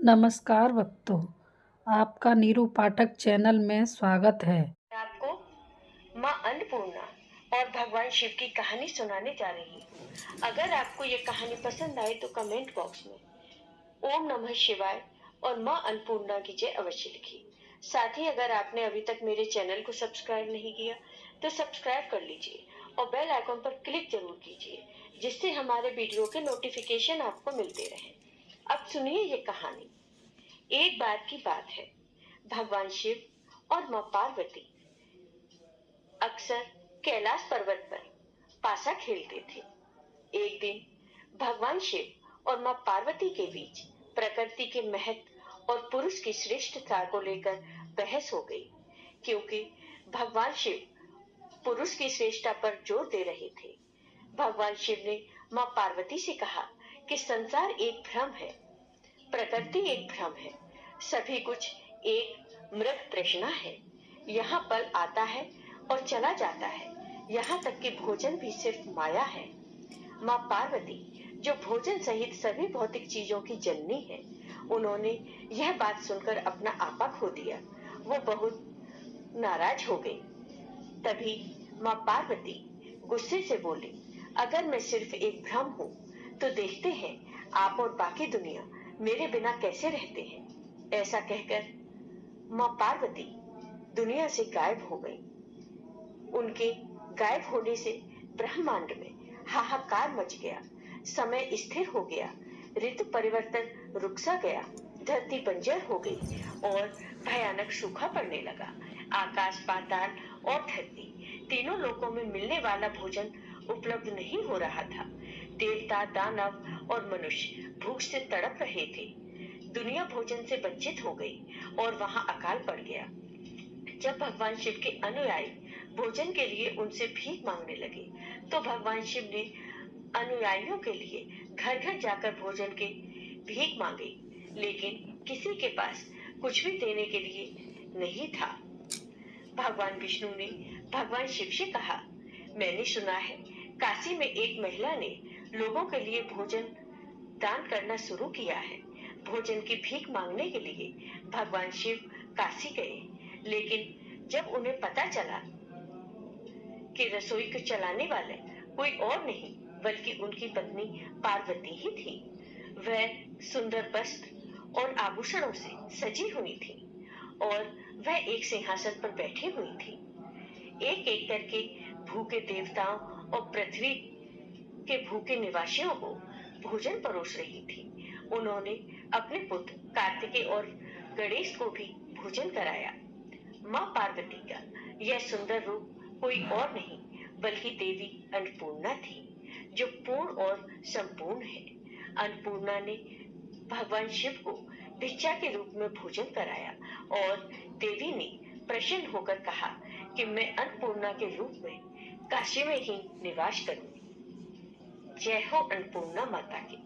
नमस्कार भक्तों, आपका नीरू पाठक चैनल में स्वागत है। आपको माँ अन्नपूर्णा और भगवान शिव की कहानी सुनाने जा रही हूँ। अगर आपको ये कहानी पसंद आए तो कमेंट बॉक्स में ओम नमः शिवाय और माँ अन्नपूर्णा की जय अवश्य लिखिए। साथ ही अगर आपने अभी तक मेरे चैनल को सब्सक्राइब नहीं किया तो सब्सक्राइब कर लीजिए और बेल आइकन पर क्लिक जरूर कीजिए, जिससे हमारे वीडियो के नोटिफिकेशन आपको मिलते रहे। अब सुनिए ये कहानी। एक बार की बात है, भगवान शिव और माँ पार्वती अक्सर कैलाश पर्वत पर पासा खेलते थे। एक दिन भगवान शिव और माँ पार्वती के बीच प्रकृति के महत्व और पुरुष की श्रेष्ठता को लेकर बहस हो गई, क्योंकि भगवान शिव पुरुष की श्रेष्ठता पर जोर दे रहे थे। भगवान शिव ने माँ पार्वती से कहा कि संसार एक भ्रम है, प्रकृति एक भ्रम है, सभी कुछ एक मृग तृष्णा है। यहाँ पल आता है और चला जाता है, यहाँ तक कि भोजन भी सिर्फ माया है। माँ पार्वती, जो भोजन सहित सभी भौतिक चीजों की जननी है, उन्होंने यह बात सुनकर अपना आपा खो दिया। वो बहुत नाराज हो गई। तभी माँ पार्वती गुस्से से बोली, अगर मैं सिर्फ एक भ्रम हूँ तो देखते हैं आप और बाकी दुनिया मेरे बिना कैसे रहते हैं। ऐसा कहकर माँ पार्वती दुनिया से गायब हो गई। उनके गायब होने से ब्रह्मांड में हाहाकार मच गया। समय स्थिर हो गया, ऋतु परिवर्तन रुक सा गया, धरती बंजर हो गई और भयानक सूखा पड़ने लगा। आकाश, पाताल और धरती तीनों लोकों में मिलने वाला भोजन उपलब्ध नहीं हो रहा था। देवता, दानव और मनुष्य भूख से तड़प रहे थे। दुनिया भोजन से वंचित हो गई और वहां अकाल पड़ गया। जब भगवान शिव के अनुयायी भोजन के लिए उनसे भीख मांगने लगे, तो भगवान शिव ने अनुयायियों के लिए घर घर जाकर भोजन के भीख मांगी, लेकिन किसी के पास कुछ भी देने के लिए नहीं था। भगवान विष्णु ने भगवान शिव से कहा, मैंने सुना है काशी में एक महिला ने लोगों के लिए भोजन दान करना शुरू किया है। भोजन की भीख मांगने के लिए भगवान शिव काशी गए, लेकिन जब उन्हें पता चला कि रसोई को चलाने वाले कोई और नहीं बल्कि उनकी पत्नी पार्वती ही थी। वह सुंदर वस्त्र और आभूषणों से सजी हुई थी और वह एक सिंहासन पर बैठी हुई थी। एक एक करके भूखे देवताओं और पृथ्वी के भूखे निवासियों को भोजन परोस रही थी। उन्होंने अपने पुत्र कार्तिकेय और गणेश को भी भोजन कराया। माँ पार्वती का यह सुंदर रूप कोई और नहीं बल्कि देवी अन्नपूर्णा थी, जो पूर्ण और संपूर्ण है। अन्नपूर्णा ने भगवान शिव को भिक्षा के रूप में भोजन कराया और देवी ने प्रसन्न होकर कहा कि मैं अन्नपूर्णा के रूप में काशी में ही निवास करूंगी। जय हो अन्नपूर्णा माता की।